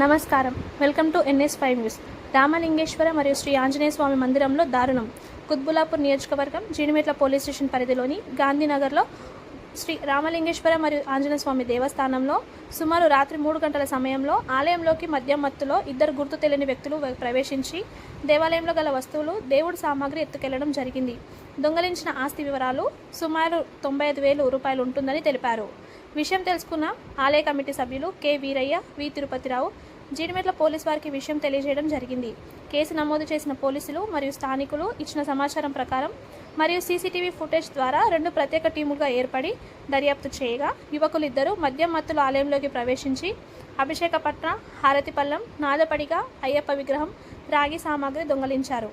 నమస్కారం. Welcome to NS5 news. Ramalingeswara మరియు శ్రీ ఆంజనేయ స్వామి మందిరంలో దారుణం. కుత్బులాపూర్ నియోజకవర్గం జీడిమెట్ల పోలీస్ స్టేషన్ పరిధిలోని గాంధీనగర్లో శ్రీ రామలింగేశ్వర మరియు ఆంజనేయ స్వామి దేవస్థానంలో సుమారు రాత్రి 3 గంటల సమయంలో ఆలయంలోకి మద్యం మత్తులో ఇద్దరు గుర్తు తెలియని వ్యక్తులు ప్రవేశించి దేవాలయంలో గల వస్తువులు, దేవుడి సామాగ్రి ఎత్తుకెళ్లడం జరిగింది. దొంగలించిన ఆస్తి వివరాలు సుమారు 95,000 రూపాయలు ఉంటుందని తెలిపారు. విషయం తెలుసుకున్న ఆలయ కమిటీ సభ్యులు కె వీరయ్య, వి తిరుపతిరావు జీడిమెట్ల పోలీస్ వారికి విషయం తెలియజేయడం జరిగింది. కేసు నమోదు చేసిన పోలీసులు మరియు స్థానికులు ఇచ్చిన సమాచారం ప్రకారం మరియు సీసీటీవీ ఫుటేజ్ ద్వారా 2 ప్రత్యేక టీములుగా ఏర్పడి దర్యాప్తు చేయగా యువకులిద్దరూ మద్యం మత్తుల ఆలయంలోకి ప్రవేశించి అభిషేక పట్న, హారతి పళ్ళం, నాదపడిగ, అయ్యప్ప విగ్రహం, రాగి సామాగ్రి దొంగలించారు.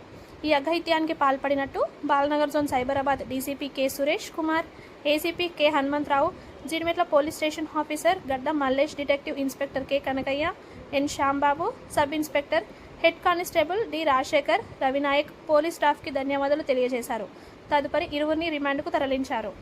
ఈ అఘాయిత్యానికి పాల్పడినట్టు Balanagar zone Cyberabad DCP K Suresh Kumar, ACP K Hanumantharao, Jeedimetla police station officer Gadda Mallesh, detective inspector K Kanakaiah, N Shyambabu, sub inspector head constable D Rajasekhar, Ravinayak, police స్టాఫ్కి ధన్యవాదాలు తెలియజేశారు. తదుపరి ఇరువురిని రిమాండ్కు తరలించారు.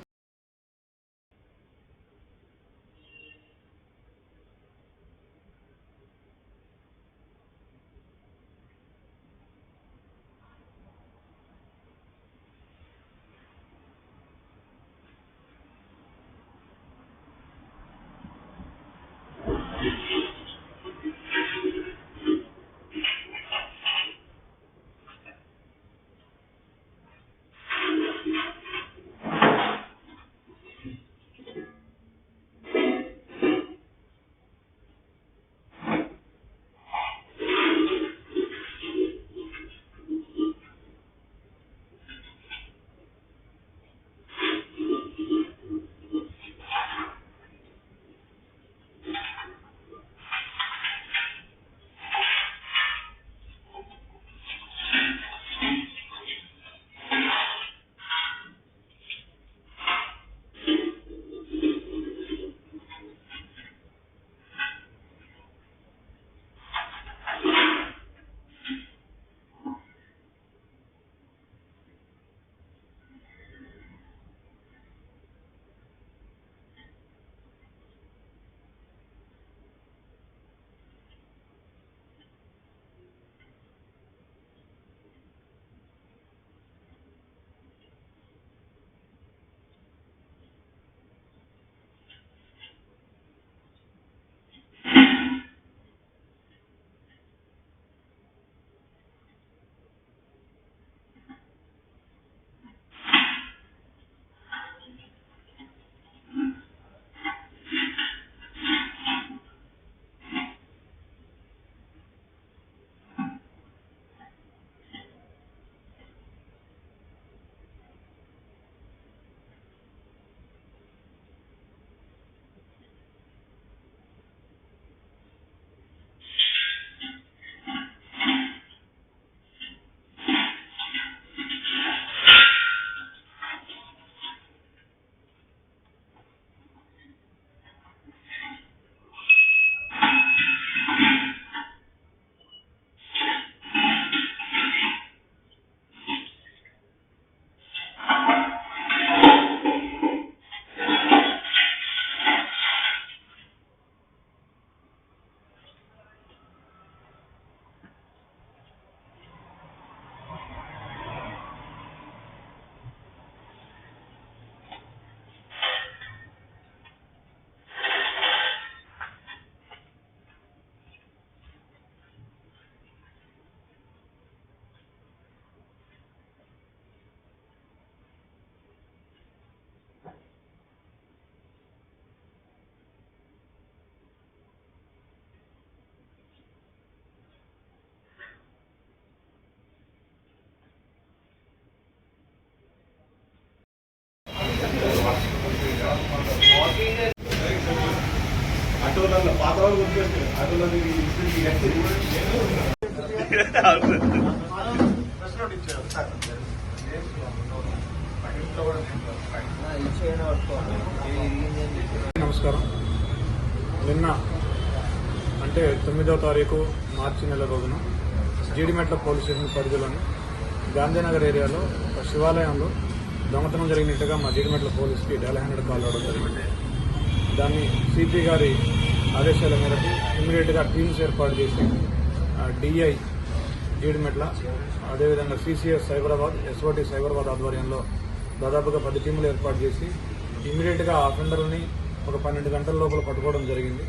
నమస్కారం. నిన్న అంటే 9వ తారీఖు మార్చి నెల రోజున జీడిమెట్ల పోలీస్ స్టేషన్ పరిధిలోని గాంధీనగర్ ఏరియాలో ఒక శివాలయంలో దొంగతనం జరిగినట్టుగా మా జీడిమెట్ల పోలీస్కి డైల్ హ్యాండెడ్ కాల్ రావడం జరిగింది. దాన్ని సిపి గారి ఆదేశాల మేరకు ఇమ్మీడియట్గా టీమ్స్ ఏర్పాటు చేసి డిఐ జీడిమెట్ల అదేవిధంగా సిసిఎస్ సైబరాబాద్ ఎస్ఓటి సైబరాబాద్ ఆధ్వర్యంలో దాదాపుగా 10 టీములు ఏర్పాటు చేసి ఇమ్మీడియట్గా ఆ అఫెండర్ని ఒక 12 గంటల లోపల పట్టుకోవడం జరిగింది.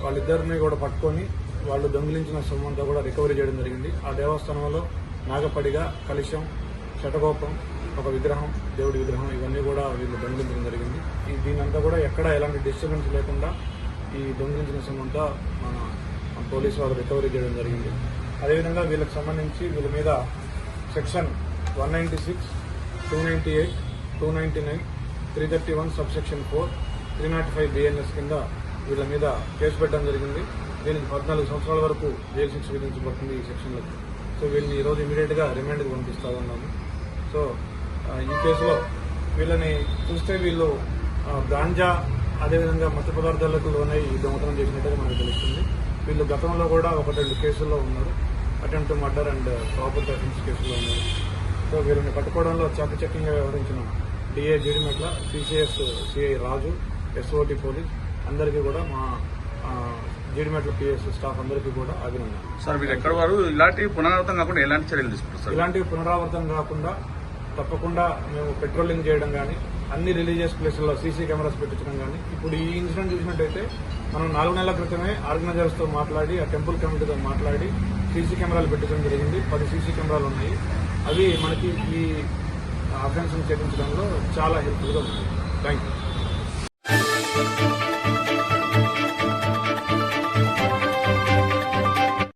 వాళ్ళిద్దరిని కూడా పట్టుకొని వాళ్ళు దొంగిలించిన సొమ్మంతా కూడా రికవరీ చేయడం జరిగింది. ఆ దేవస్థానంలో నాగపడిగా, కలశం, శటగోపం, ఒక విగ్రహం, దేవుడి విగ్రహం ఇవన్నీ కూడా వీళ్ళు దొంగిలించడం జరిగింది. దీనంతా కూడా ఎక్కడ ఎలాంటి డిస్టర్బెన్స్ లేకుండా ఈ దొంగిలించిన సొమ్మంతా మన పోలీసు వాళ్ళు రికవరీ చేయడం జరిగింది. అదేవిధంగా వీళ్ళకి సంబంధించి వీళ్ళ మీద సెక్షన్ 196, 298, 299, 331 సబ్సెక్షన్ 4, 305 BNS కింద వీళ్ళ మీద కేసు పెట్టడం జరిగింది. వీళ్ళకి 14 సంవత్సరాల వరకు జైలు శిక్ష విధించబడుతుంది ఈ సెక్షన్లకు. సో వీళ్ళని ఈరోజు ఇమీడియట్గా రిమాండ్కి పంపిస్తా ఉన్నాము. సో ఈ కేసులో వీళ్ళని చూస్తే వీళ్ళు గాంజా అదేవిధంగా మత్తు పదార్థాలకు లోనై ఈ దొంగతనం చేసినట్టుగా మనకు తెలుస్తుంది. వీళ్ళు గతంలో కూడా 1-2 కేసుల్లో ఉన్నారు. Attempt to murder and property offence కేసులో ఉన్నారు. సో వీళ్ళని పట్టుకోవడంలో చాకచక్యంగా వ్యవహరించిన డిఏ జీడిమెట్ల, సిసిఎస్ సిఐ రాజు, ఎస్ఓటి పోలీస్ అందరికీ కూడా మా జీడిమెట్ల పిఎస్ స్టాఫ్ అందరికీ కూడా అభినందన. సార్ మీరు ఎక్కడ వారు ఇలాంటి పునరావృతం కాకుండా ఎలాంటి చర్యలు తీసుకుంటారు? ఇలాంటివి పునరావృతం కాకుండా తప్పకుండా మేము పెట్రోలింగ్ చేయడం కానీ, అన్ని రిలీజియస్ ప్లేసుల్లో సీసీ కెమెరాస్ పెట్టించడం కానీ, ఇప్పుడు ఈ ఇన్సిడెంట్ చూసినట్టయితే మనం 4 నెలల క్రితమే ఆర్గనైజర్స్తో మాట్లాడి ఆ టెంపుల్ కమిటీతో మాట్లాడి సీసీ కెమెరాలు పెట్టించడం జరిగింది. 10 సీసీ కెమెరాలు ఉన్నాయి. అవి మనకి ఈ అఫెన్స్ని చేపించడంలో చాలా హెల్ప్ఫుల్గా ఉంది. Thank you.